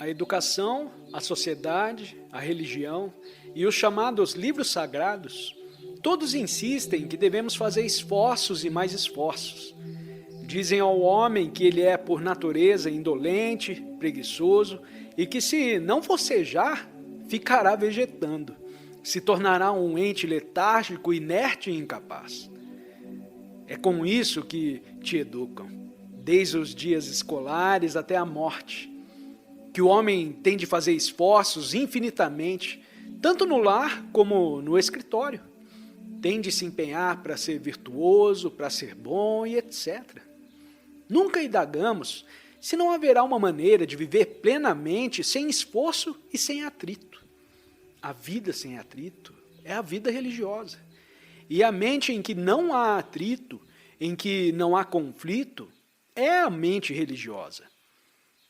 A educação, a sociedade, a religião e os chamados livros sagrados, todos insistem que devemos fazer esforços e mais esforços. Dizem ao homem que ele é por natureza indolente, preguiçoso e que se não forcejar, ficará vegetando, se tornará um ente letárgico, inerte e incapaz. É com isso que te educam, desde os dias escolares até a morte, que o homem tem de fazer esforços infinitamente, tanto no lar como no escritório. Tem de se empenhar para ser virtuoso, para ser bom e etc. Nunca indagamos se não haverá uma maneira de viver plenamente sem esforço e sem atrito. A vida sem atrito é a vida religiosa. E a mente em que não há atrito, em que não há conflito, é a mente religiosa.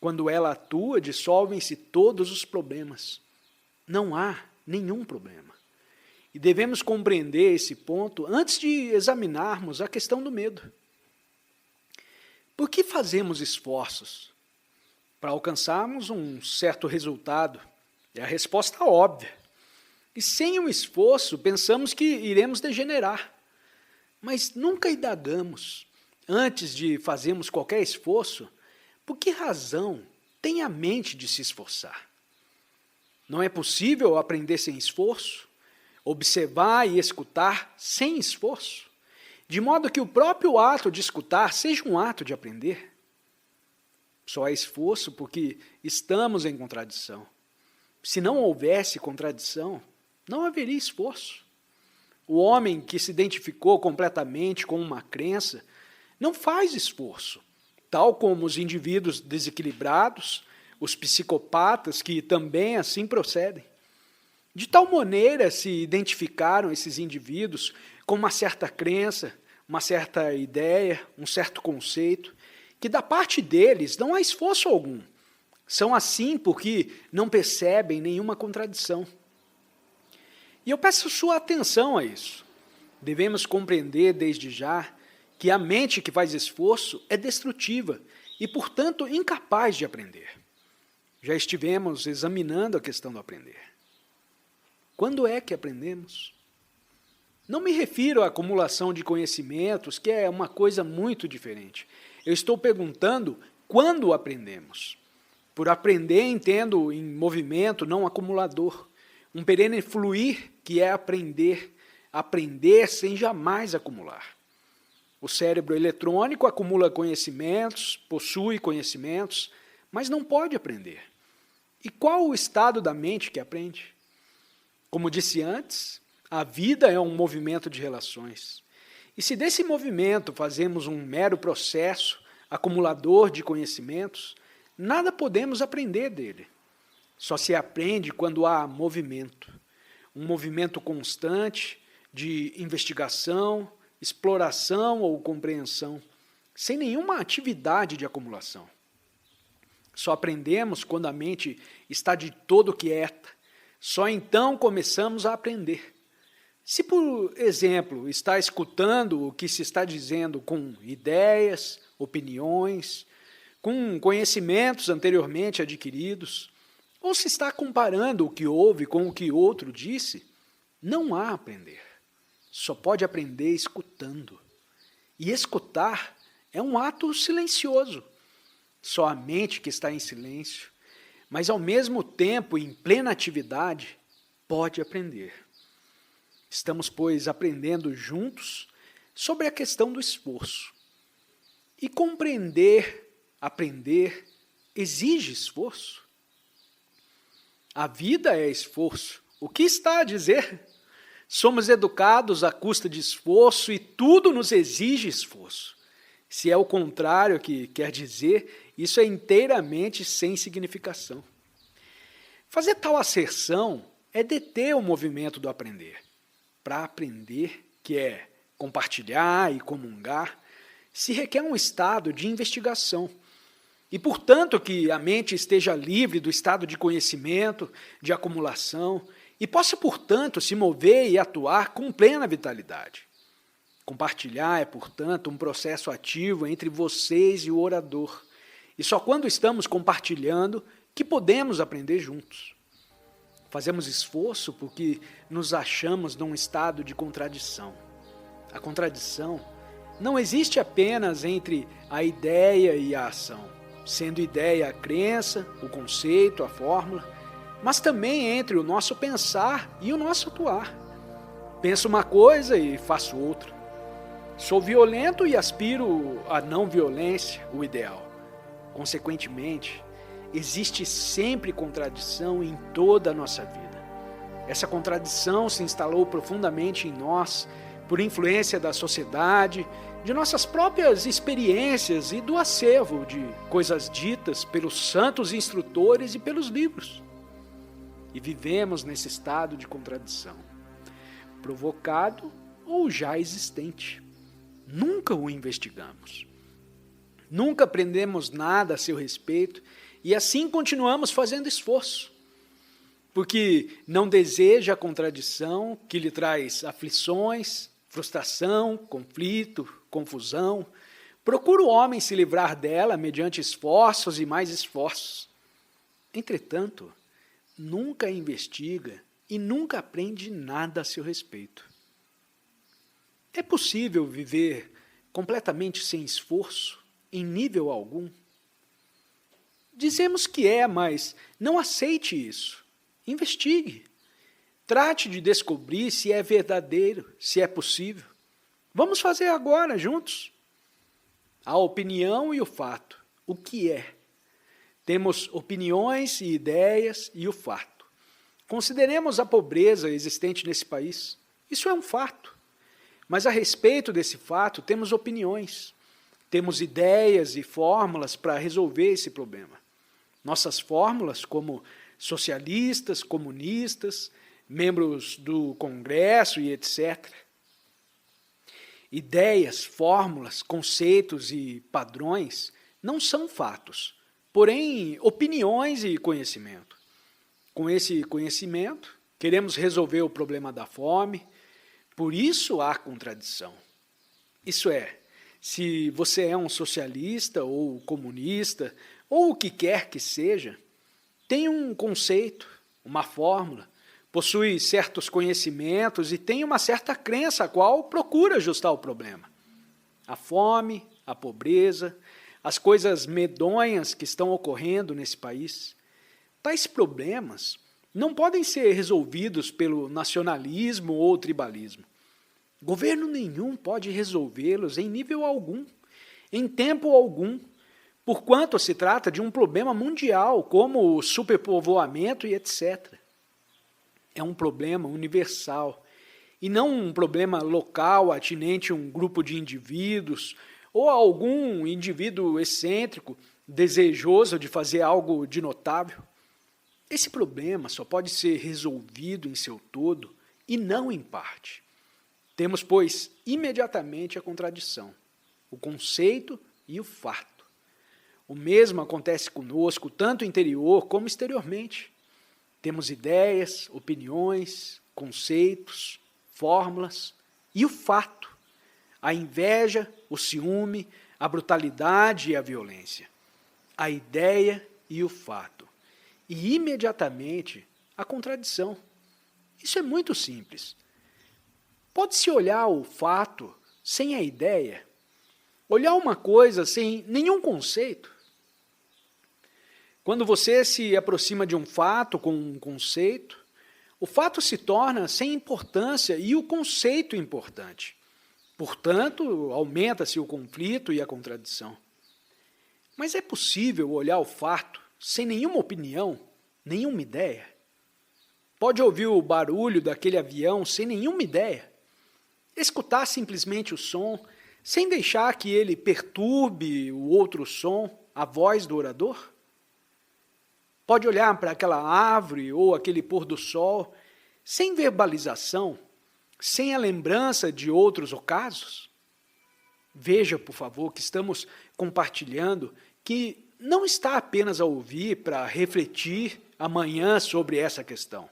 Quando ela atua, dissolvem-se todos os problemas. Não há nenhum problema. E devemos compreender esse ponto antes de examinarmos a questão do medo. Por que fazemos esforços? Para alcançarmos um certo resultado. É a resposta óbvia. E sem o esforço, pensamos que iremos degenerar. Mas nunca indagamos, antes de fazermos qualquer esforço, por que razão tem a mente de se esforçar? Não é possível aprender sem esforço? Observar e escutar sem esforço? De modo que o próprio ato de escutar seja um ato de aprender? Só há esforço porque estamos em contradição. Se não houvesse contradição, não haveria esforço. O homem que se identificou completamente com uma crença não faz esforço, tal como os indivíduos desequilibrados, os psicopatas que também assim procedem. De tal maneira se identificaram esses indivíduos com uma certa crença, uma certa ideia, um certo conceito, que da parte deles não há esforço algum. São assim porque não percebem nenhuma contradição. E eu peço sua atenção a isso. Devemos compreender desde já que a mente que faz esforço é destrutiva e, portanto, incapaz de aprender. Já estivemos examinando a questão do aprender. Quando é que aprendemos? Não me refiro à acumulação de conhecimentos, que é uma coisa muito diferente. Eu estou perguntando quando aprendemos. Por aprender, entendo em movimento, não acumulador. Um perene fluir, que é aprender, aprender sem jamais acumular. O cérebro eletrônico acumula conhecimentos, possui conhecimentos, mas não pode aprender. E qual o estado da mente que aprende? Como disse antes, a vida é um movimento de relações. E se desse movimento fazemos um mero processo acumulador de conhecimentos, nada podemos aprender dele. Só se aprende quando há movimento. Um movimento constante de investigação, exploração ou compreensão, sem nenhuma atividade de acumulação. Só aprendemos quando a mente está de todo quieta. Só então começamos a aprender. Se, por exemplo, está escutando o que se está dizendo com ideias, opiniões, com conhecimentos anteriormente adquiridos, ou se está comparando o que ouve com o que outro disse, não há aprender. Só pode aprender escutando. E escutar é um ato silencioso. Só a mente que está em silêncio, mas ao mesmo tempo em plena atividade, pode aprender. Estamos, pois, aprendendo juntos sobre a questão do esforço. E compreender, aprender, exige esforço. A vida é esforço. O que está a dizer? Somos educados à custa de esforço e tudo nos exige esforço. Se é o contrário que quer dizer, isso é inteiramente sem significação. Fazer tal asserção é deter o movimento do aprender. Para aprender, que é compartilhar e comungar, se requer um estado de investigação. E, portanto, que a mente esteja livre do estado de conhecimento, de acumulação, e possa, portanto, se mover e atuar com plena vitalidade. Compartilhar é, portanto, um processo ativo entre vocês e o orador. E só quando estamos compartilhando que podemos aprender juntos. Fazemos esforço porque nos achamos num estado de contradição. A contradição não existe apenas entre a ideia e a ação, sendo ideia a crença, o conceito, a fórmula, mas também entre o nosso pensar e o nosso atuar. Penso uma coisa e faço outra. Sou violento e aspiro à não violência, o ideal. Consequentemente, existe sempre contradição em toda a nossa vida. Essa contradição se instalou profundamente em nós por influência da sociedade, de nossas próprias experiências e do acervo de coisas ditas pelos santos instrutores e pelos livros. E vivemos nesse estado de contradição, provocado ou já existente. Nunca o investigamos. Nunca aprendemos nada a seu respeito e assim continuamos fazendo esforço. Porque não deseja a contradição que lhe traz aflições, frustração, conflito, confusão. Procura o homem se livrar dela mediante esforços e mais esforços. Entretanto, nunca investiga e nunca aprende nada a seu respeito. É possível viver completamente sem esforço, em nível algum? Dizemos que é, mas não aceite isso. Investigue. Trate de descobrir se é verdadeiro, se é possível. Vamos fazer agora, juntos. A opinião e o fato. O que é? Temos opiniões e ideias e o fato. Consideremos a pobreza existente nesse país. Isso é um fato. Mas a respeito desse fato, temos opiniões. Temos ideias e fórmulas para resolver esse problema. Nossas fórmulas, como socialistas, comunistas, membros do Congresso e etc. Ideias, fórmulas, conceitos e padrões não são fatos, porém opiniões e conhecimento. Com esse conhecimento, queremos resolver o problema da fome, por isso há contradição. Isso é, se você é um socialista ou comunista, ou o que quer que seja, tem um conceito, uma fórmula, possui certos conhecimentos e tem uma certa crença a qual procura ajustar o problema. A fome, a pobreza, as coisas medonhas que estão ocorrendo nesse país. Tais problemas não podem ser resolvidos pelo nacionalismo ou tribalismo. Governo nenhum pode resolvê-los em nível algum, em tempo algum, porquanto se trata de um problema mundial, como o superpovoamento e etc. É um problema universal, e não um problema local atinente a um grupo de indivíduos, ou a algum indivíduo excêntrico, desejoso de fazer algo de notável. Esse problema só pode ser resolvido em seu todo, e não em parte. Temos, pois, imediatamente a contradição, o conceito e o fato. O mesmo acontece conosco, tanto interior como exteriormente. Temos ideias, opiniões, conceitos, fórmulas e o fato, a inveja, o ciúme, a brutalidade e a violência. A ideia e o fato. E imediatamente a contradição. Isso é muito simples. Pode-se olhar o fato sem a ideia? Olhar uma coisa sem nenhum conceito? Quando você se aproxima de um fato com um conceito, o fato se torna sem importância e o conceito importante. Portanto, aumenta-se o conflito e a contradição. Mas é possível olhar o fato sem nenhuma opinião, nenhuma ideia? Pode ouvir o barulho daquele avião sem nenhuma ideia? Escutar simplesmente o som, sem deixar que ele perturbe o outro som, a voz do orador? Pode olhar para aquela árvore ou aquele pôr do sol, sem verbalização, sem a lembrança de outros ocasos? Veja, por favor, que estamos compartilhando que não está apenas a ouvir para refletir amanhã sobre essa questão.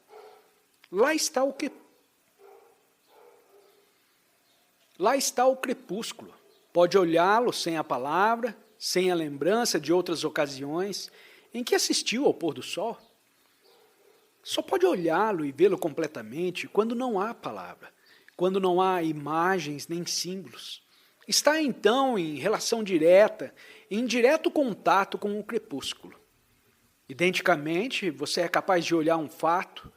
Lá está o crepúsculo. Pode olhá-lo sem a palavra, sem a lembrança de outras ocasiões, em que assistiu ao pôr do sol. Só pode olhá-lo e vê-lo completamente quando não há palavra, quando não há imagens nem símbolos. Está então em relação direta, em direto contato com o crepúsculo. Identicamente, você é capaz de olhar um fato,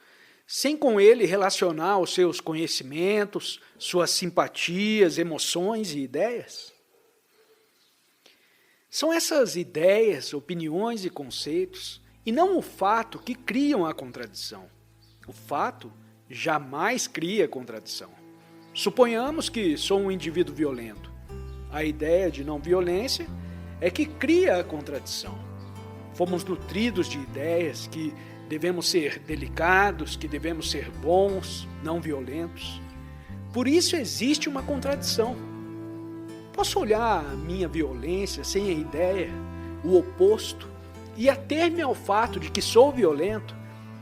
sem com ele relacionar os seus conhecimentos, suas simpatias, emoções e ideias? São essas ideias, opiniões e conceitos, e não o fato, que criam a contradição. O fato jamais cria contradição. Suponhamos que sou um indivíduo violento. A ideia de não violência é que cria a contradição. Fomos nutridos de ideias que devemos ser delicados, que devemos ser bons, não violentos. Por isso existe uma contradição. Posso olhar a minha violência sem a ideia, o oposto, e ater-me ao fato de que sou violento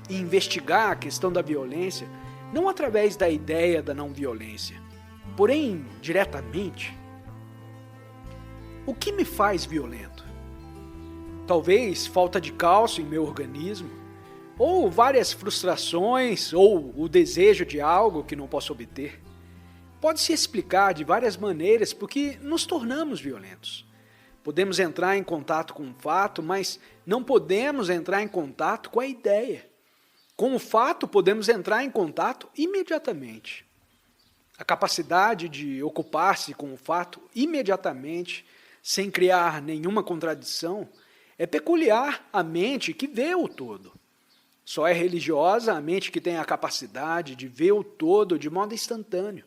e investigar a questão da violência, não através da ideia da não violência, porém diretamente. O que me faz violento? Talvez falta de cálcio em meu organismo, ou várias frustrações, ou o desejo de algo que não posso obter. Pode-se explicar de várias maneiras porque nos tornamos violentos. Podemos entrar em contato com o fato, mas não podemos entrar em contato com a ideia. Com o fato, podemos entrar em contato imediatamente. A capacidade de ocupar-se com o fato imediatamente, sem criar nenhuma contradição, é peculiar à mente que vê o todo. Só é religiosa a mente que tem a capacidade de ver o todo de modo instantâneo.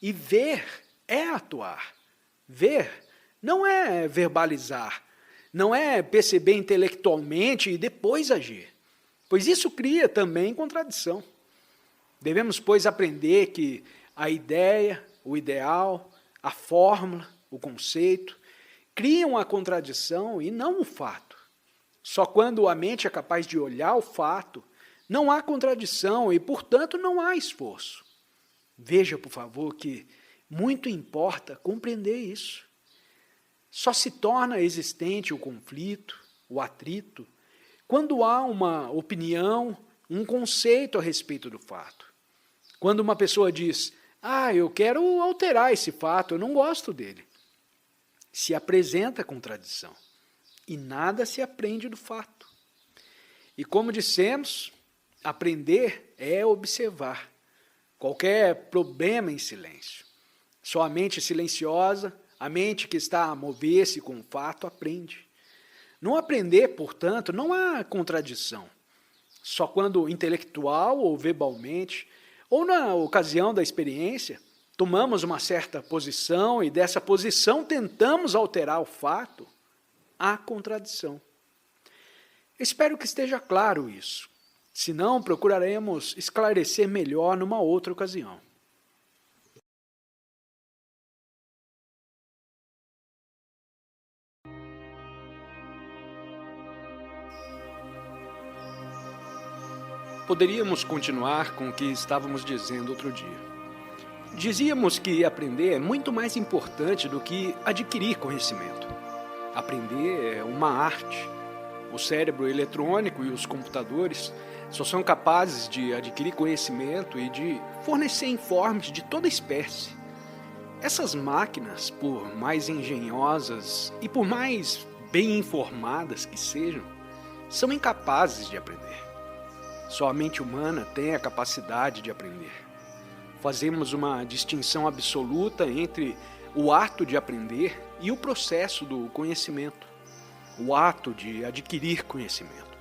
E ver é atuar. Ver não é verbalizar, não é perceber intelectualmente e depois agir, pois isso cria também contradição. Devemos, pois, aprender que a ideia, o ideal, a fórmula, o conceito, criam a contradição e não o fato. Só quando a mente é capaz de olhar o fato, não há contradição e, portanto, não há esforço. Veja, por favor, que muito importa compreender isso. Só se torna existente o conflito, o atrito, quando há uma opinião, um conceito a respeito do fato. Quando uma pessoa diz, eu quero alterar esse fato, eu não gosto dele. Se apresenta contradição e nada se aprende do fato. E como dissemos, aprender é observar. Qualquer problema em silêncio. Só a mente silenciosa, a mente que está a mover-se com o fato, aprende. No aprender, portanto, não há contradição. Só quando intelectual ou verbalmente, ou na ocasião da experiência, tomamos uma certa posição e dessa posição tentamos alterar o fato, há contradição. Espero que esteja claro isso. Se não, procuraremos esclarecer melhor numa outra ocasião. Poderíamos continuar com o que estávamos dizendo outro dia. Dizíamos que aprender é muito mais importante do que adquirir conhecimento. Aprender é uma arte. O cérebro eletrônico e os computadores só são capazes de adquirir conhecimento e de fornecer informes de toda espécie. Essas máquinas, por mais engenhosas e por mais bem informadas que sejam, são incapazes de aprender. Só a mente humana tem a capacidade de aprender. Fazemos uma distinção absoluta entre o ato de aprender e o processo do conhecimento, o ato de adquirir conhecimento.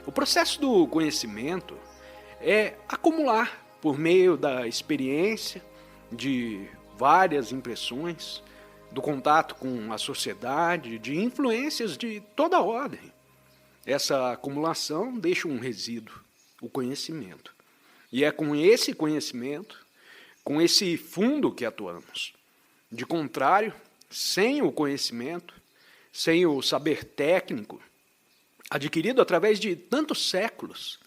O processo do conhecimento é acumular, por meio da experiência, de várias impressões, do contato com a sociedade, de influências de toda ordem. Essa acumulação deixa um resíduo, o conhecimento. E é com esse conhecimento, com esse fundo que atuamos. De contrário, sem o conhecimento, sem o saber técnico, adquirido através de tantos séculos,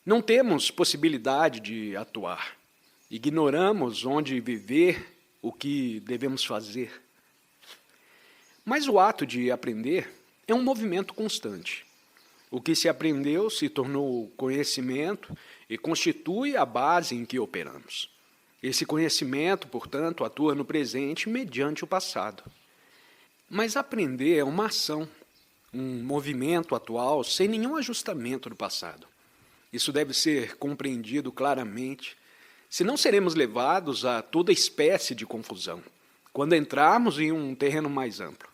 não temos possibilidade de atuar. Ignoramos onde viver, o que devemos fazer. Mas o ato de aprender é um movimento constante. O que se aprendeu se tornou conhecimento e constitui a base em que operamos. Esse conhecimento, portanto, atua no presente mediante o passado. Mas aprender é uma ação, um movimento atual sem nenhum ajustamento do passado. Isso deve ser compreendido claramente, senão seremos levados a toda espécie de confusão, quando entrarmos em um terreno mais amplo.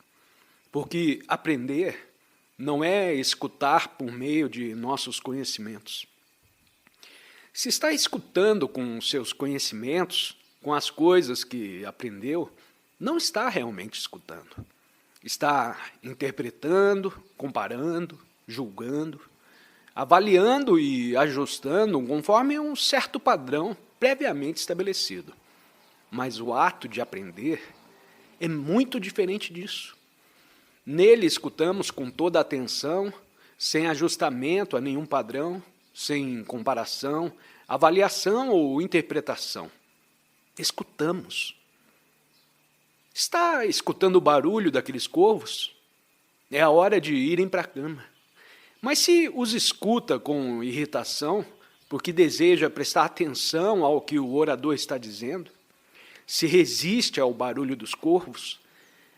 Porque aprender não é escutar por meio de nossos conhecimentos. Se está escutando com seus conhecimentos, com as coisas que aprendeu, não está realmente escutando. Está interpretando, comparando, julgando, avaliando e ajustando conforme um certo padrão previamente estabelecido. Mas o ato de aprender é muito diferente disso. Nele escutamos com toda a atenção, sem ajustamento a nenhum padrão, sem comparação, avaliação ou interpretação. Escutamos. Está escutando o barulho daqueles corvos? É a hora de irem para a cama. Mas se os escuta com irritação, porque deseja prestar atenção ao que o orador está dizendo, se resiste ao barulho dos corvos,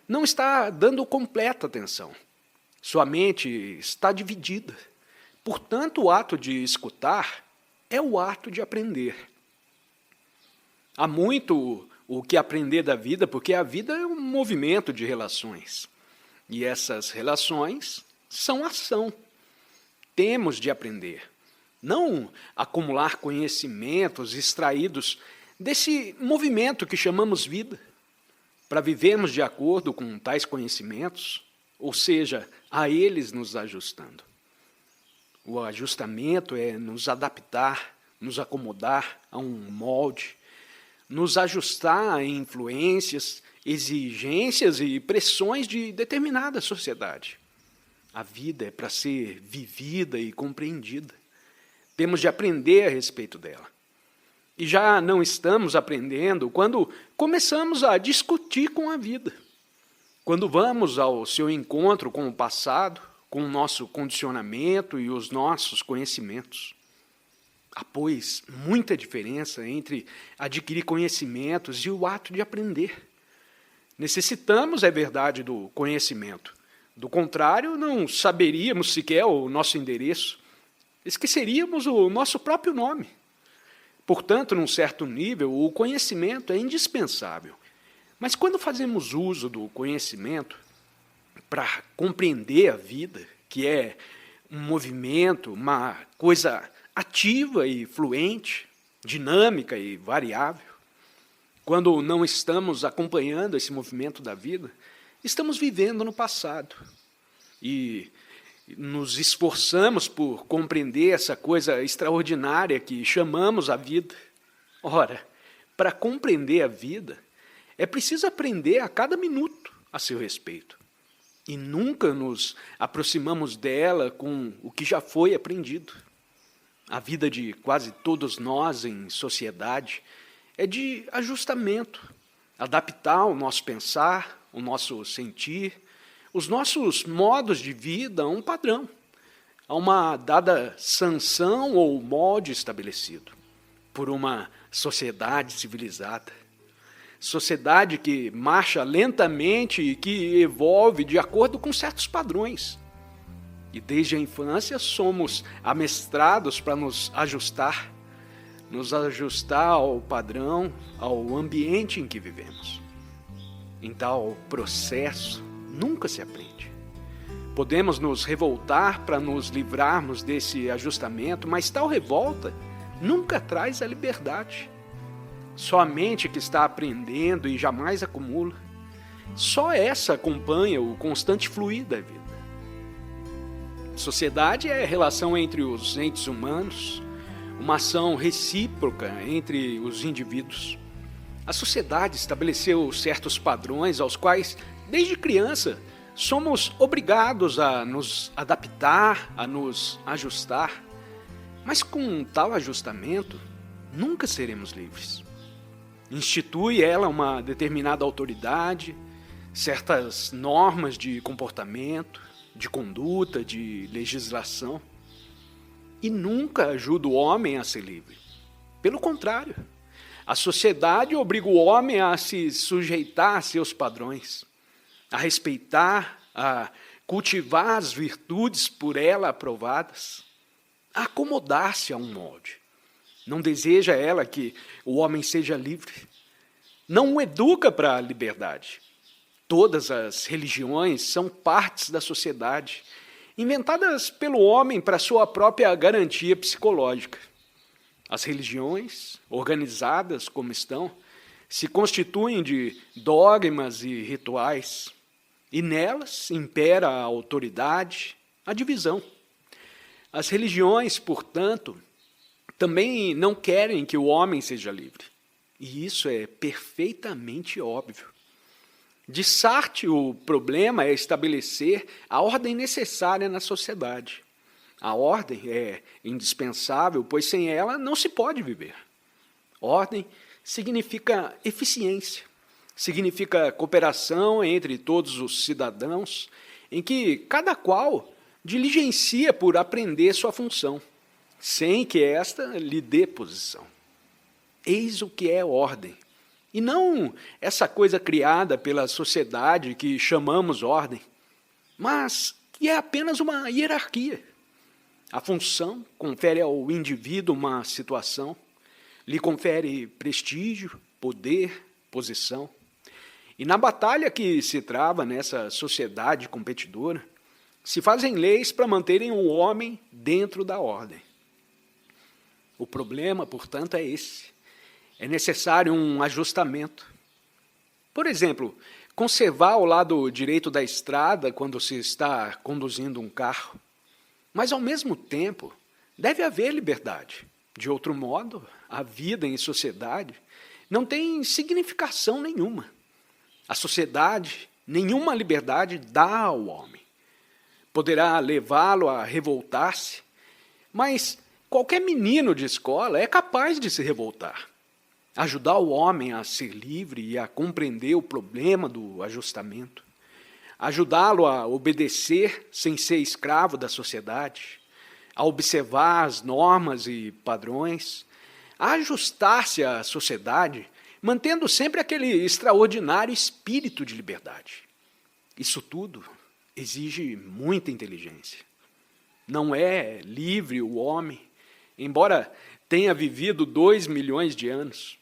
não está dando completa atenção. Sua mente está dividida. Portanto, o ato de escutar é o ato de aprender. Há muito o que aprender da vida, porque a vida é um movimento de relações. E essas relações são ação. Temos de aprender. Não acumular conhecimentos extraídos desse movimento que chamamos vida, para vivermos de acordo com tais conhecimentos, ou seja, a eles nos ajustando. O ajustamento é nos adaptar, nos acomodar a um molde, nos ajustar a influências, exigências e pressões de determinada sociedade. A vida é para ser vivida e compreendida. Temos de aprender a respeito dela. E já não estamos aprendendo quando começamos a discutir com a vida. Quando vamos ao seu encontro com o passado, com o nosso condicionamento e os nossos conhecimentos. Há, pois, muita diferença entre adquirir conhecimentos e o ato de aprender. Necessitamos, é verdade, do conhecimento. Do contrário, não saberíamos sequer o nosso endereço. Esqueceríamos o nosso próprio nome. Portanto, num certo nível, o conhecimento é indispensável. Mas quando fazemos uso do conhecimento para compreender a vida, que é um movimento, uma coisa ativa e fluente, dinâmica e variável, quando não estamos acompanhando esse movimento da vida, estamos vivendo no passado. E nos esforçamos por compreender essa coisa extraordinária que chamamos a vida. Ora, para compreender a vida, é preciso aprender a cada minuto a seu respeito. E nunca nos aproximamos dela com o que já foi aprendido. A vida de quase todos nós em sociedade é de ajustamento, adaptar o nosso pensar, o nosso sentir, os nossos modos de vida a um padrão, a uma dada sanção ou molde estabelecido por uma sociedade civilizada. Sociedade que marcha lentamente e que evolve de acordo com certos padrões. E desde a infância somos amestrados para nos ajustar ao padrão, ao ambiente em que vivemos. Em tal processo, nunca se aprende. Podemos nos revoltar para nos livrarmos desse ajustamento, mas tal revolta nunca traz a liberdade. Só a mente que está aprendendo e jamais acumula. Só essa acompanha o constante fluir da vida. Sociedade é a relação entre os entes humanos, uma ação recíproca entre os indivíduos. A sociedade estabeleceu certos padrões aos quais, desde criança, somos obrigados a nos adaptar, a nos ajustar. Mas com tal ajustamento, nunca seremos livres. Institui ela uma determinada autoridade, certas normas de comportamento, de conduta, de legislação, e nunca ajuda o homem a ser livre. Pelo contrário, a sociedade obriga o homem a se sujeitar a seus padrões, a respeitar, a cultivar as virtudes por ela aprovadas, a acomodar-se a um molde. Não deseja ela que o homem seja livre. Não o educa para a liberdade. Todas as religiões são partes da sociedade, inventadas pelo homem para sua própria garantia psicológica. As religiões, organizadas como estão, se constituem de dogmas e rituais, e nelas impera a autoridade, a divisão. As religiões, portanto, também não querem que o homem seja livre, e isso é perfeitamente óbvio. De Sartre, o problema é estabelecer a ordem necessária na sociedade. A ordem é indispensável, pois sem ela não se pode viver. Ordem significa eficiência, significa cooperação entre todos os cidadãos, em que cada qual diligencia por aprender sua função, sem que esta lhe dê posição. Eis o que é ordem, e não essa coisa criada pela sociedade que chamamos ordem, mas que é apenas uma hierarquia. A função confere ao indivíduo uma situação, lhe confere prestígio, poder, posição. E na batalha que se trava nessa sociedade competidora, se fazem leis para manterem o homem dentro da ordem. O problema, portanto, é esse. É necessário um ajustamento. Por exemplo, conservar o lado direito da estrada quando se está conduzindo um carro. Mas, ao mesmo tempo, deve haver liberdade. De outro modo, a vida em sociedade não tem significação nenhuma. A sociedade nenhuma liberdade dá ao homem. Poderá levá-lo a revoltar-se, mas qualquer menino de escola é capaz de se revoltar. Ajudar o homem a ser livre e a compreender o problema do ajustamento. Ajudá-lo a obedecer sem ser escravo da sociedade, a observar as normas e padrões, a ajustar-se à sociedade, mantendo sempre aquele extraordinário espírito de liberdade. Isso tudo exige muita inteligência. Não é livre o homem, embora tenha vivido 2 milhões de anos.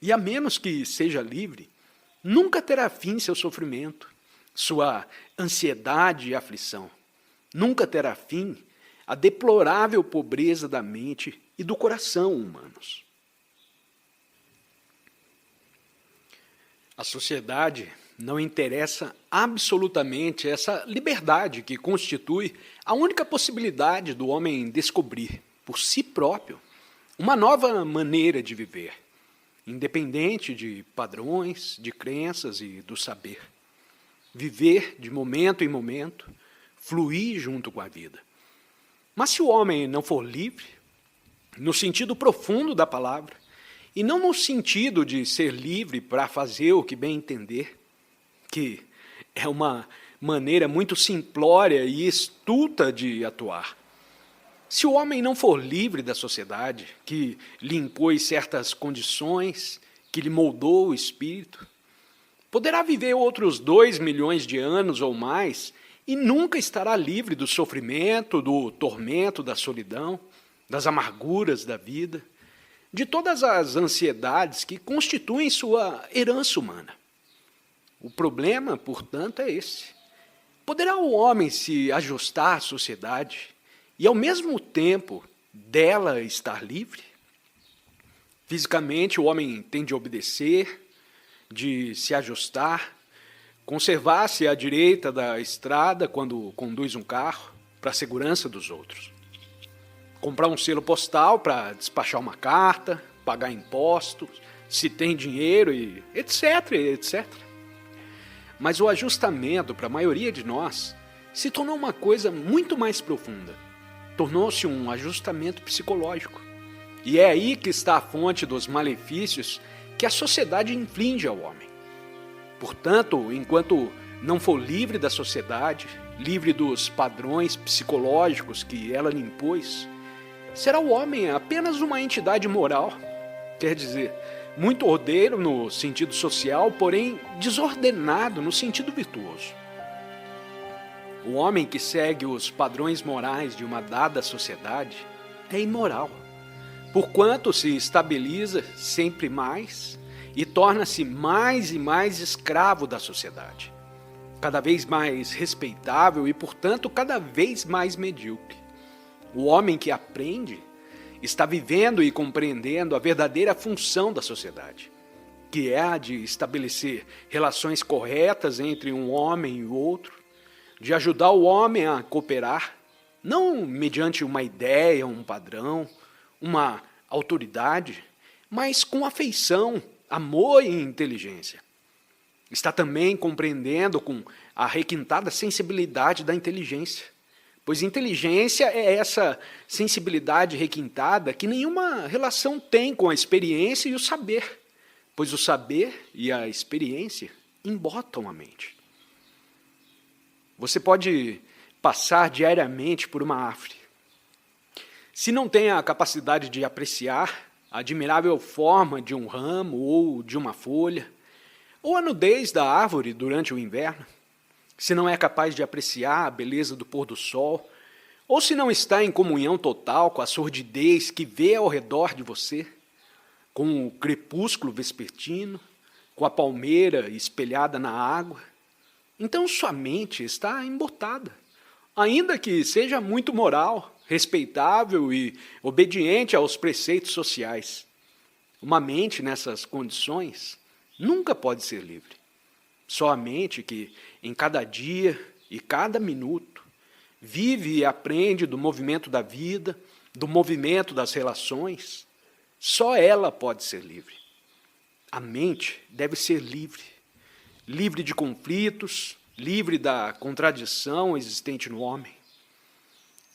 E a menos que seja livre, nunca terá fim seu sofrimento, sua ansiedade e aflição. Nunca terá fim a deplorável pobreza da mente e do coração humanos. A sociedade não interessa absolutamente essa liberdade que constitui a única possibilidade do homem descobrir, por si próprio, uma nova maneira de viver, independente de padrões, de crenças e do saber. Viver de momento em momento, fluir junto com a vida. Mas se o homem não for livre, no sentido profundo da palavra, e não no sentido de ser livre para fazer o que bem entender, que é uma maneira muito simplória e estulta de atuar. Se o homem não for livre da sociedade, que lhe impôs certas condições, que lhe moldou o espírito, poderá viver outros 2 milhões de anos ou mais e nunca estará livre do sofrimento, do tormento, da solidão, das amarguras da vida, de todas as ansiedades que constituem sua herança humana. O problema, portanto, é esse. Poderá o homem se ajustar à sociedade e, ao mesmo tempo, dela estar livre? Fisicamente, o homem tem de obedecer, de se ajustar, conservar-se à direita da estrada quando conduz um carro, para a segurança dos outros. Comprar um selo postal para despachar uma carta, pagar impostos, se tem dinheiro e etc, etc. Mas o ajustamento, para a maioria de nós, se tornou uma coisa muito mais profunda. Tornou-se um ajustamento psicológico. E é aí que está a fonte dos malefícios que a sociedade inflige ao homem. Portanto, enquanto não for livre da sociedade, livre dos padrões psicológicos que ela lhe impôs, será o homem apenas uma entidade moral, quer dizer, muito ordeiro no sentido social, porém desordenado no sentido virtuoso. O homem que segue os padrões morais de uma dada sociedade é imoral, porquanto se estabiliza sempre mais e torna-se mais e mais escravo da sociedade, cada vez mais respeitável e, portanto, cada vez mais medíocre. O homem que aprende está vivendo e compreendendo a verdadeira função da sociedade, que é a de estabelecer relações corretas entre um homem e o outro, de ajudar o homem a cooperar, não mediante uma ideia, um padrão, uma autoridade, mas com afeição, amor e inteligência. Está também compreendendo com a requintada sensibilidade da inteligência, pois inteligência é essa sensibilidade requintada que nenhuma relação tem com a experiência e o saber, pois o saber e a experiência embotam a mente. Você pode passar diariamente por uma árvore. Se não tem a capacidade de apreciar a admirável forma de um ramo ou de uma folha, ou a nudez da árvore durante o inverno, se não é capaz de apreciar a beleza do pôr do sol, ou se não está em comunhão total com a sordidez que vê ao redor de você, com o crepúsculo vespertino, com a palmeira espelhada na água, então sua mente está embotada, ainda que seja muito moral, respeitável e obediente aos preceitos sociais. Uma mente nessas condições nunca pode ser livre. Só a mente que, em cada dia e cada minuto, vive e aprende do movimento da vida, do movimento das relações, só ela pode ser livre. A mente deve ser livre, livre de conflitos, livre da contradição existente no homem.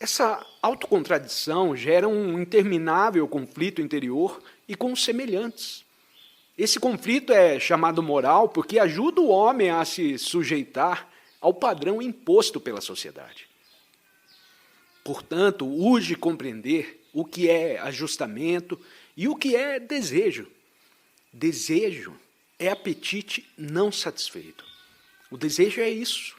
Essa autocontradição gera um interminável conflito interior e com os semelhantes. Esse conflito é chamado moral porque ajuda o homem a se sujeitar ao padrão imposto pela sociedade. Portanto, urge compreender o que é ajustamento e o que é desejo. Desejo é apetite não satisfeito. O desejo é isso.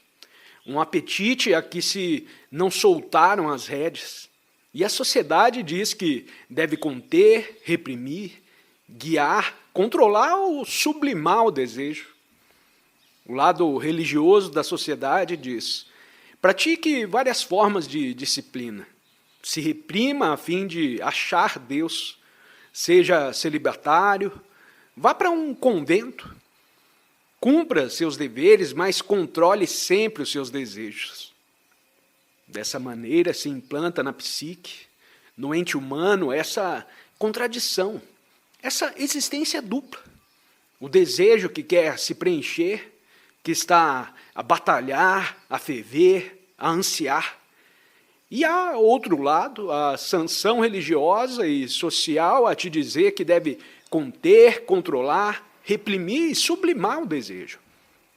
Um apetite a que se não soltaram as rédeas. E a sociedade diz que deve conter, reprimir, guiar, controlar ou sublimar o desejo. O lado religioso da sociedade diz: pratique várias formas de disciplina. Se reprima a fim de achar Deus. Seja celibatário, vá para um convento. Cumpra seus deveres, mas controle sempre os seus desejos. Dessa maneira se implanta na psique, no ente humano, essa contradição, essa existência dupla. O desejo que quer se preencher, que está a batalhar, a ferver, a ansiar. E há outro lado, a sanção religiosa e social a te dizer que deve conter, controlar, reprimir e sublimar o desejo.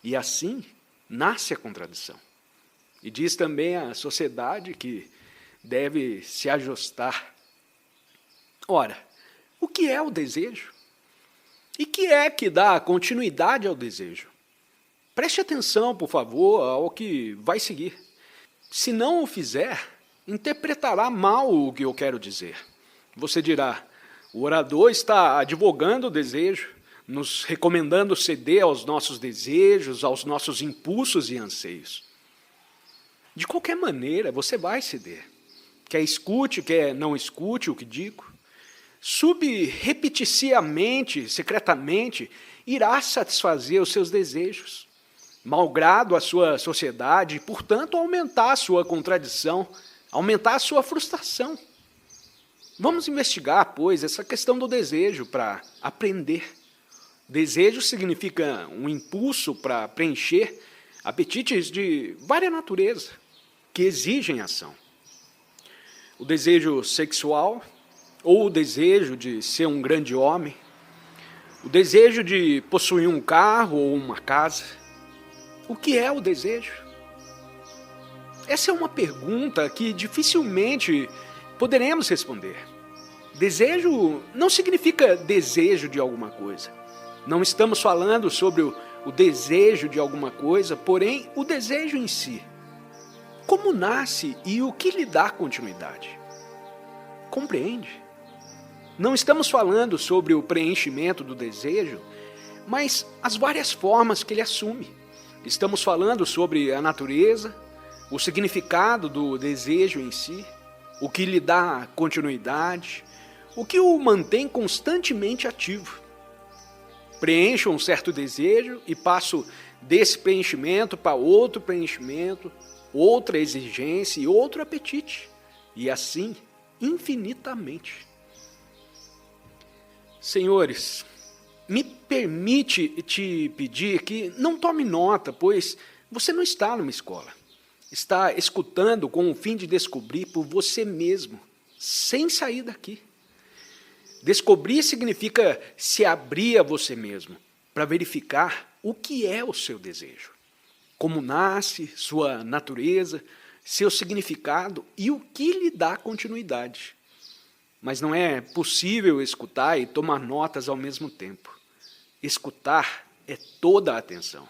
E assim nasce a contradição. E diz também a sociedade que deve se ajustar. Ora, o que é o desejo? E que é que dá continuidade ao desejo? Preste atenção, por favor, ao que vai seguir. Se não o fizer, interpretará mal o que eu quero dizer. Você dirá: o orador está advogando o desejo, nos recomendando ceder aos nossos desejos, aos nossos impulsos e anseios. De qualquer maneira, você vai ceder. Quer escute, quer não escute o que digo. Subrepeticiamente, secretamente, irá satisfazer os seus desejos, malgrado a sua sociedade e, portanto, aumentar a sua contradição, aumentar a sua frustração. Vamos investigar, pois, essa questão do desejo para aprender. Desejo significa um impulso para preencher apetites de várias naturezas que exigem ação. O desejo sexual, ou o desejo de ser um grande homem, o desejo de possuir um carro ou uma casa, O que é o desejo? Essa é uma pergunta que dificilmente poderemos responder. Desejo não significa desejo de alguma coisa. Não estamos falando sobre o desejo de alguma coisa, porém o desejo em si. Como nasce e o que lhe dá continuidade? Compreende? Não estamos falando sobre o preenchimento do desejo, mas as várias formas que ele assume. Estamos falando sobre a natureza, o significado do desejo em si, o que lhe dá continuidade, o que o mantém constantemente ativo. Preencho um certo desejo e passo desse preenchimento para outro preenchimento, outra exigência e outro apetite, e assim infinitamente. Senhores, me permite te pedir que não tome nota, pois você não está numa escola. Está escutando com o fim de descobrir por você mesmo, sem sair daqui. Descobrir significa se abrir a você mesmo, para verificar o que é o seu desejo. Como nasce, sua natureza, seu significado e o que lhe dá continuidade. Mas não é possível escutar e tomar notas ao mesmo tempo. Escutar é toda a atenção.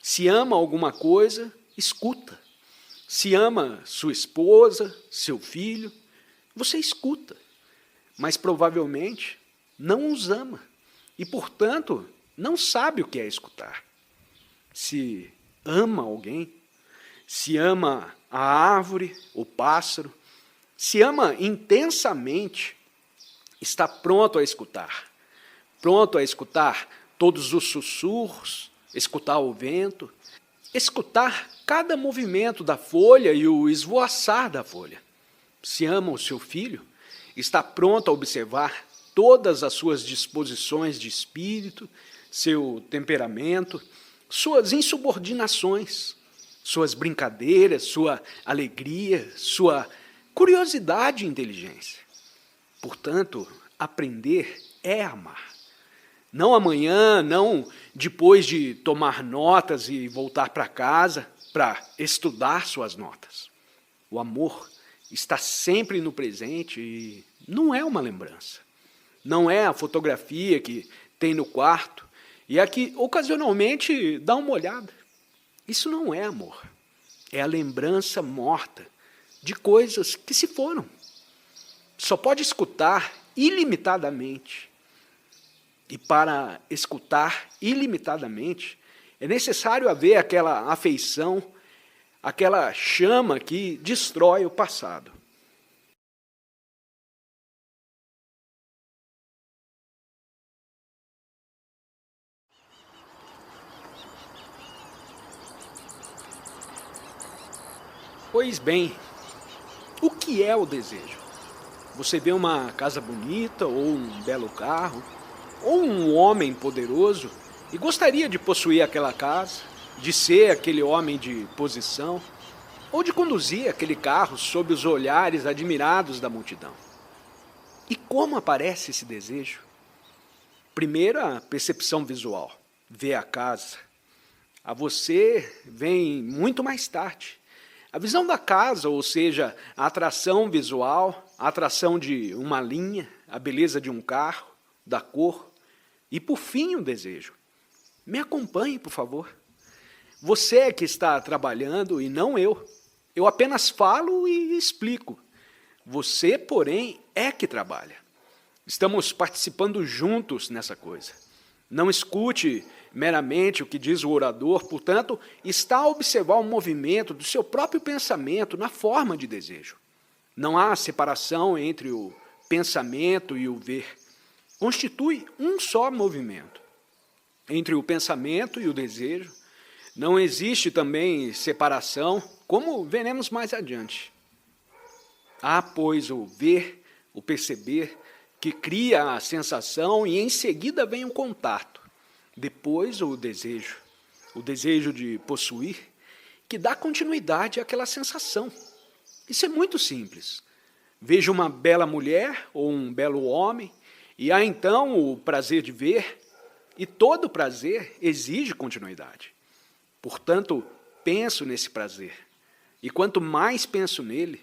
Se ama alguma coisa, escuta. Se ama sua esposa, seu filho, você escuta. Mas provavelmente não os ama e, portanto, não sabe o que é escutar. Se ama alguém, se ama a árvore, o pássaro, se ama intensamente, está pronto a escutar todos os sussurros, escutar o vento, escutar cada movimento da folha e o esvoaçar da folha. Se ama o seu filho, está pronto a observar todas as suas disposições de espírito, seu temperamento, suas insubordinações, suas brincadeiras, sua alegria, sua curiosidade e inteligência. Portanto, aprender é amar. Não amanhã, não depois de tomar notas e voltar para casa para estudar suas notas. O amor está sempre no presente e não é uma lembrança. Não é a fotografia que tem no quarto e a que ocasionalmente dá uma olhada. Isso não é amor. É a lembrança morta de coisas que se foram. Só pode escutar ilimitadamente. E para escutar ilimitadamente, é necessário haver aquela afeição, aquela chama que destrói o passado. Pois bem, o que é o desejo? Você vê uma casa bonita, ou um belo carro, ou um homem poderoso e gostaria de possuir aquela casa, de ser aquele homem de posição, ou de conduzir aquele carro sob os olhares admirados da multidão. E como aparece esse desejo? Primeiro, a percepção visual, ver a casa. A você vem muito mais tarde. A visão da casa, ou seja, a atração visual, a atração de uma linha, a beleza de um carro, da cor, e por fim o desejo. Me acompanhe, por favor. Você é que está trabalhando e não eu. Eu apenas falo e explico. Você, porém, é que trabalha. Estamos participando juntos nessa coisa. Não escute meramente o que diz o orador, portanto, está a observar o movimento do seu próprio pensamento na forma de desejo. Não há separação entre o pensamento e o ver. Constitui um só movimento. Entre o pensamento e o desejo, não existe também separação, como veremos mais adiante. Há, pois, o ver, o perceber, que cria a sensação e em seguida vem o contato. Depois o desejo de possuir, que dá continuidade àquela sensação. Isso é muito simples. Veja uma bela mulher ou um belo homem, e há então o prazer de ver, e todo prazer exige continuidade. Portanto, penso nesse prazer. E quanto mais penso nele,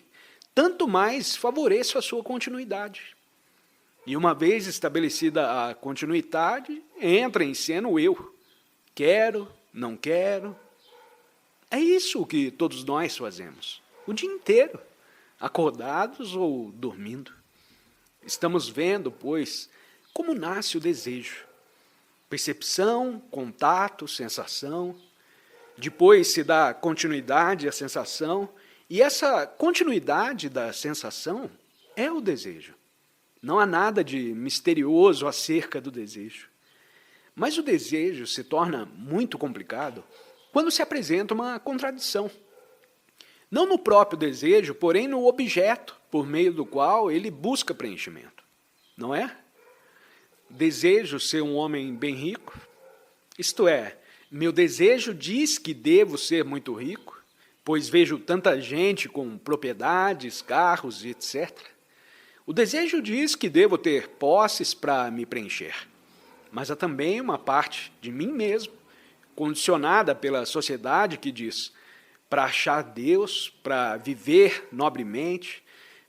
tanto mais favoreço a sua continuidade. E uma vez estabelecida a continuidade, entra em cena o eu. Quero, não quero. É isso que todos nós fazemos, o dia inteiro, acordados ou dormindo. Estamos vendo, pois, como nasce o desejo. Percepção, contato, sensação. Depois se dá continuidade à sensação, e essa continuidade da sensação é o desejo. Não há nada de misterioso acerca do desejo. Mas o desejo se torna muito complicado quando se apresenta uma contradição. Não no próprio desejo, porém no objeto por meio do qual ele busca preenchimento. Não é? Desejo ser um homem bem rico, isto é, meu desejo diz que devo ser muito rico, pois vejo tanta gente com propriedades, carros e etc. O desejo diz que devo ter posses para me preencher, mas há também uma parte de mim mesmo, condicionada pela sociedade que diz, para achar Deus, para viver nobremente,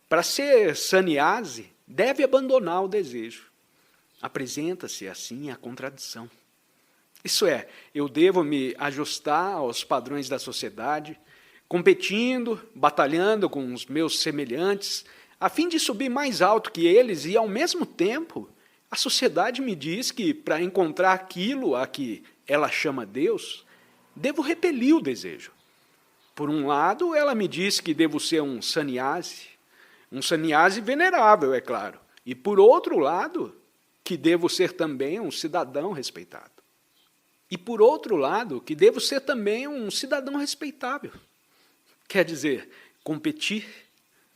para ser sannyasi, deve abandonar o desejo. Apresenta-se assim a contradição. Isso é, eu devo me ajustar aos padrões da sociedade, competindo, batalhando com os meus semelhantes, a fim de subir mais alto que eles e, ao mesmo tempo, a sociedade me diz que, para encontrar aquilo a que ela chama Deus, devo repelir o desejo. Por um lado, ela me diz que devo ser um sannyasi venerável, é claro, e por outro lado, que devo ser também um cidadão respeitado. E por outro lado, que devo ser também um cidadão respeitável. Quer dizer, competir.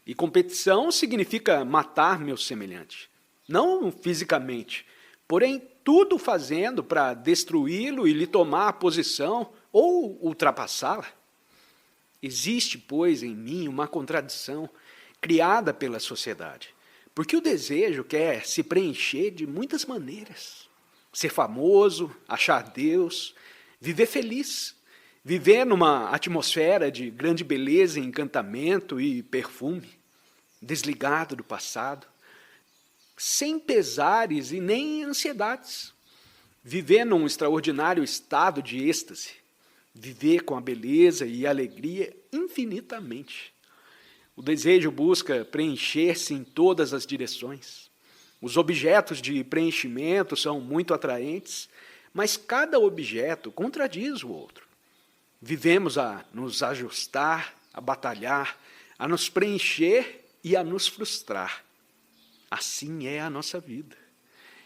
E competição significa matar meu semelhante. Não fisicamente, porém tudo fazendo para destruí-lo e lhe tomar a posição ou ultrapassá-la. Existe, pois, em mim uma contradição criada pela sociedade, porque o desejo quer se preencher de muitas maneiras. Ser famoso, achar Deus, viver feliz, viver numa atmosfera de grande beleza, encantamento e perfume, desligado do passado, sem pesares e nem ansiedades, viver num extraordinário estado de êxtase, viver com a beleza e a alegria infinitamente. O desejo busca preencher-se em todas as direções. Os objetos de preenchimento são muito atraentes, mas cada objeto contradiz o outro. Vivemos a nos ajustar, a batalhar, a nos preencher e a nos frustrar. Assim é a nossa vida.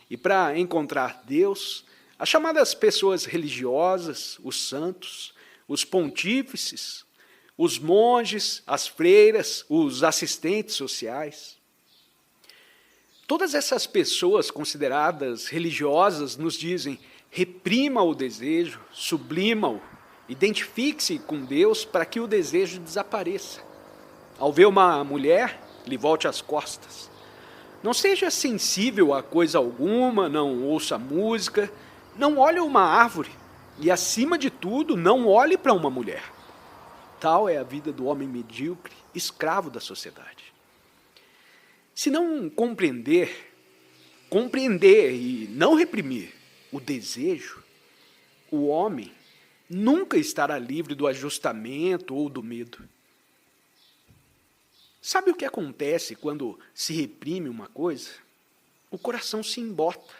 E para encontrar Deus, as chamadas pessoas religiosas, os santos, os pontífices, os monges, as freiras, os assistentes sociais, todas essas pessoas consideradas religiosas nos dizem, reprima o desejo, sublima-o, identifique-se com Deus para que o desejo desapareça. Ao ver uma mulher, lhe volte as costas. Não seja sensível a coisa alguma, não ouça música, não olhe uma árvore e, acima de tudo, não olhe para uma mulher. Tal é a vida do homem medíocre, escravo da sociedade. Se não compreender e não reprimir o desejo, o homem nunca estará livre do ajustamento ou do medo. Sabe o que acontece quando se reprime uma coisa? O coração se embota.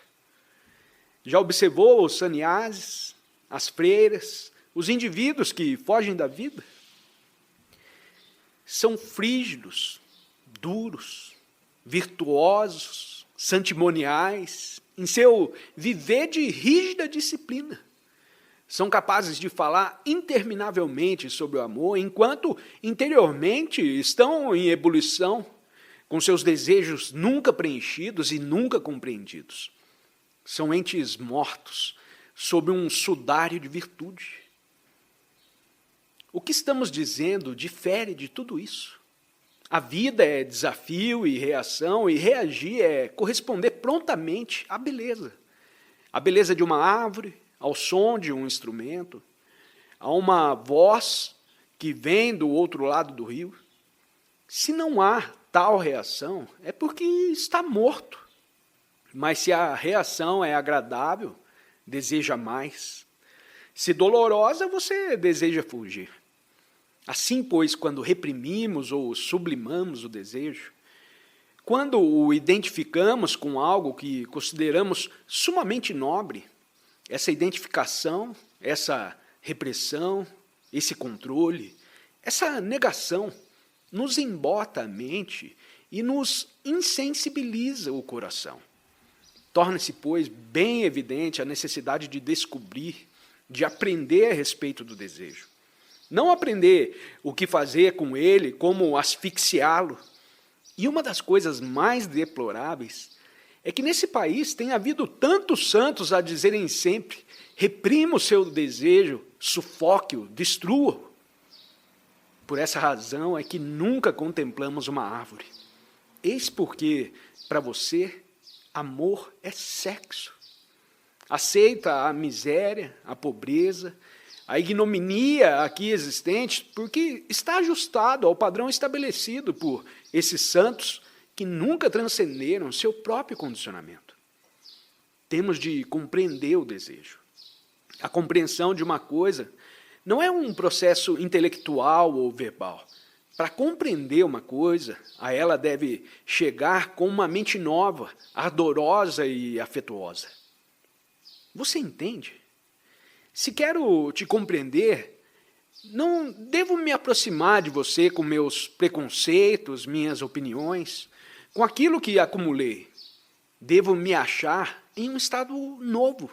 Já observou os sannyasis, as freiras, os indivíduos que fogem da vida? São frígidos, duros, virtuosos, santimoniais, em seu viver de rígida disciplina. São capazes de falar interminavelmente sobre o amor, enquanto interiormente estão em ebulição, com seus desejos nunca preenchidos e nunca compreendidos. São entes mortos, sob um sudário de virtude. O que estamos dizendo difere de tudo isso. A vida é desafio e reação, e reagir é corresponder prontamente à beleza. A beleza de uma árvore, ao som de um instrumento, a uma voz que vem do outro lado do rio? Se não há tal reação, é porque está morto. Mas se a reação é agradável, deseja mais. Se dolorosa, você deseja fugir. Assim, pois, quando reprimimos ou sublimamos o desejo, quando o identificamos com algo que consideramos sumamente nobre, essa identificação, essa repressão, esse controle, essa negação nos embota a mente e nos insensibiliza o coração. Torna-se, pois, bem evidente a necessidade de descobrir, de aprender a respeito do desejo. Não aprender o que fazer com ele, como asfixiá-lo. E uma das coisas mais deploráveis é que nesse país tem havido tantos santos a dizerem sempre: reprima o seu desejo, sufoque-o, destrua-o. Por essa razão é que nunca contemplamos uma árvore. Eis porque, para você, amor é sexo. Aceita a miséria, a pobreza, a ignominia aqui existente, porque está ajustado ao padrão estabelecido por esses santos que nunca transcenderam seu próprio condicionamento. Temos de compreender o desejo. A compreensão de uma coisa não é um processo intelectual ou verbal. Para compreender uma coisa, a ela deve chegar com uma mente nova, ardorosa e afetuosa. Você entende? Se quero te compreender, não devo me aproximar de você com meus preconceitos, minhas opiniões, com aquilo que acumulei. Devo me achar em um estado novo.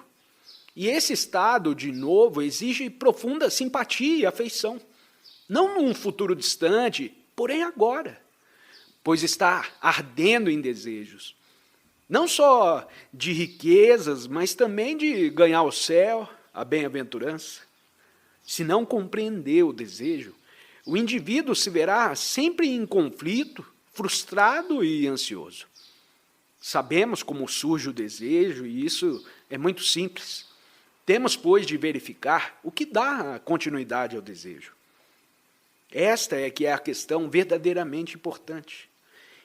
E esse estado de novo exige profunda simpatia e afeição. Não num futuro distante, porém agora, pois está ardendo em desejos. Não só de riquezas, mas também de ganhar o céu, a bem-aventurança. Se não compreender o desejo, o indivíduo se verá sempre em conflito, frustrado e ansioso. Sabemos como surge o desejo e isso é muito simples. Temos, pois, de verificar o que dá continuidade ao desejo. Esta é que é a questão verdadeiramente importante.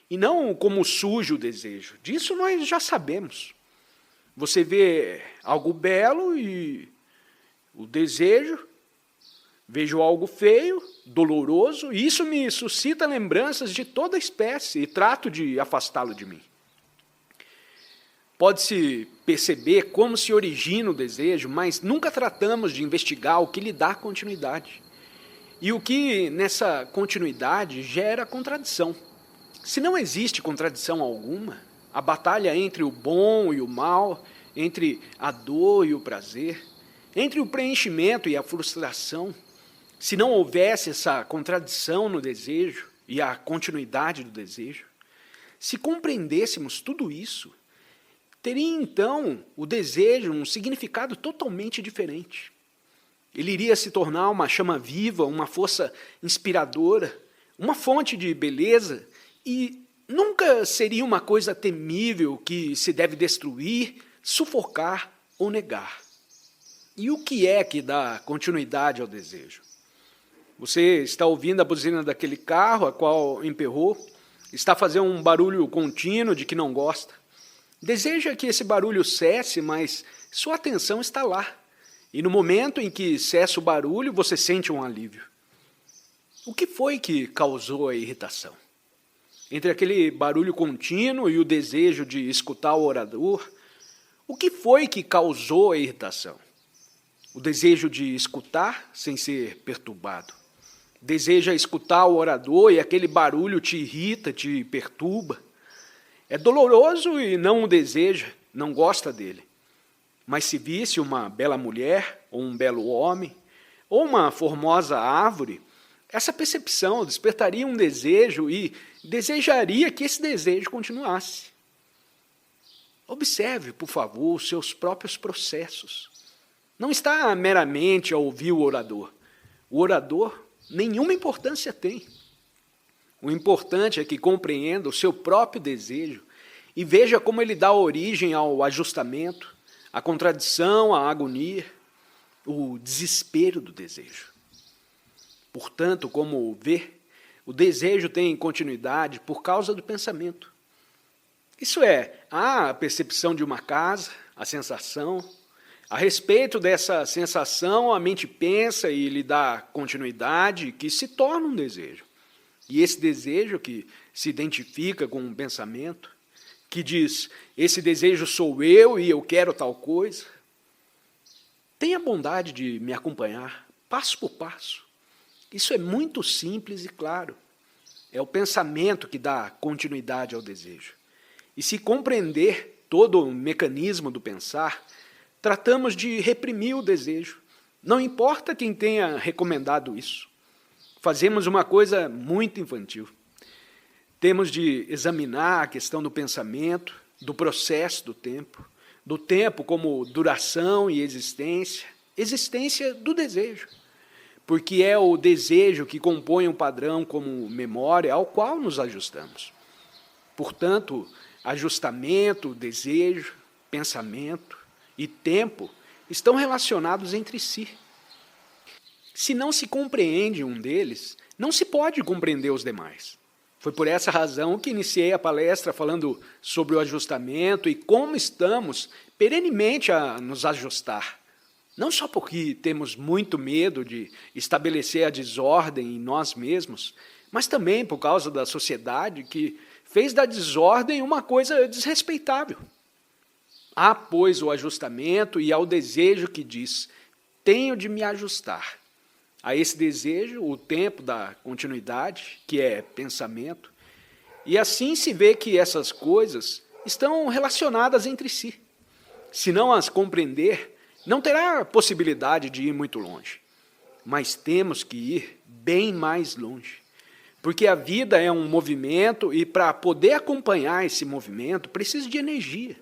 E não como surge o desejo. Disso nós já sabemos. Você vê algo belo e o desejo, vejo algo feio, doloroso, e isso me suscita lembranças de toda a espécie e trato de afastá-lo de mim. Pode-se perceber como se origina o desejo, mas nunca tratamos de investigar o que lhe dá continuidade. E o que nessa continuidade gera contradição. Se não existe contradição alguma, a batalha entre o bom e o mal, entre a dor e o prazer, entre o preenchimento e a frustração, se não houvesse essa contradição no desejo e a continuidade do desejo, se compreendêssemos tudo isso, teria então o desejo um significado totalmente diferente. Ele iria se tornar uma chama viva, uma força inspiradora, uma fonte de beleza e nunca seria uma coisa temível que se deve destruir, sufocar ou negar. E o que é que dá continuidade ao desejo? Você está ouvindo a buzina daquele carro a qual emperrou, está fazendo um barulho contínuo de que não gosta. Deseja que esse barulho cesse, mas sua atenção está lá. E no momento em que cessa o barulho, você sente um alívio. O que foi que causou a irritação? Entre aquele barulho contínuo e o desejo de escutar o orador, o que foi que causou a irritação? O desejo de escutar sem ser perturbado. Deseja escutar o orador e aquele barulho te irrita, te perturba. É doloroso e não o deseja, não gosta dele. Mas se visse uma bela mulher, ou um belo homem, ou uma formosa árvore, essa percepção despertaria um desejo e desejaria que esse desejo continuasse. Observe, por favor, os seus próprios processos. Não está meramente a ouvir o orador. O orador nenhuma importância tem. O importante é que compreenda o seu próprio desejo e veja como ele dá origem ao ajustamento, à contradição, à agonia. o desespero do desejo. Portanto, como vê, o desejo tem continuidade por causa do pensamento. Isso é, há a percepção de uma casa, a sensação. A respeito dessa sensação, a mente pensa e lhe dá continuidade, que se torna um desejo. E esse desejo que se identifica com um pensamento, que diz, esse desejo sou eu e eu quero tal coisa. Tenha a bondade de me acompanhar, passo por passo. Isso é muito simples e claro. É o pensamento que dá continuidade ao desejo. E se compreender todo o mecanismo do pensar, tratamos de reprimir o desejo. Não importa quem tenha recomendado isso. Fazemos uma coisa muito infantil. Temos de examinar a questão do pensamento, do processo do tempo como duração e existência do desejo. Porque é o desejo que compõe um padrão como memória ao qual nos ajustamos. Portanto, ajustamento, desejo, pensamento e tempo estão relacionados entre si. Se não se compreende um deles, não se pode compreender os demais. Foi por essa razão que iniciei a palestra falando sobre o ajustamento e como estamos perenemente a nos ajustar. Não só porque temos muito medo de estabelecer a desordem em nós mesmos, mas também por causa da sociedade que fez da desordem uma coisa desrespeitável. Há, pois, o ajustamento e há o desejo que diz, tenho de me ajustar. A esse desejo, o tempo da continuidade, que é pensamento, e assim se vê que essas coisas estão relacionadas entre si. Se não as compreender, não terá possibilidade de ir muito longe. Mas temos que ir bem mais longe. Porque a vida é um movimento e para poder acompanhar esse movimento precisa de energia.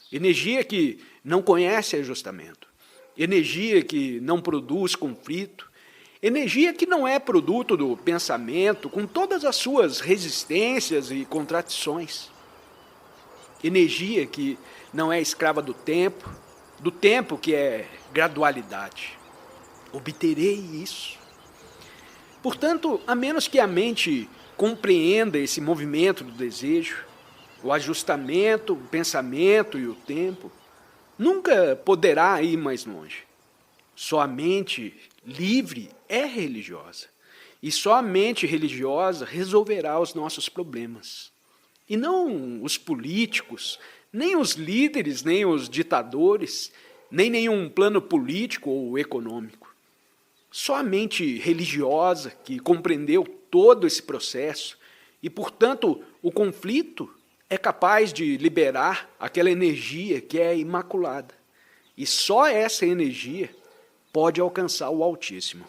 Energia que não conhece ajustamento. Energia que não produz conflito. Energia que não é produto do pensamento com todas as suas resistências e contradições. Energia que não é escrava do tempo que é gradualidade. Obterei isso. Portanto, a menos que a mente compreenda esse movimento do desejo, o ajustamento, o pensamento e o tempo, nunca poderá ir mais longe. Só a mente livre é religiosa. E só a mente religiosa resolverá os nossos problemas. E não os políticos, nem os líderes, nem os ditadores, nem nenhum plano político ou econômico. Só a mente religiosa que compreendeu todo esse processo e, portanto, o conflito é capaz de liberar aquela energia que é imaculada. E só essa energia pode alcançar o Altíssimo.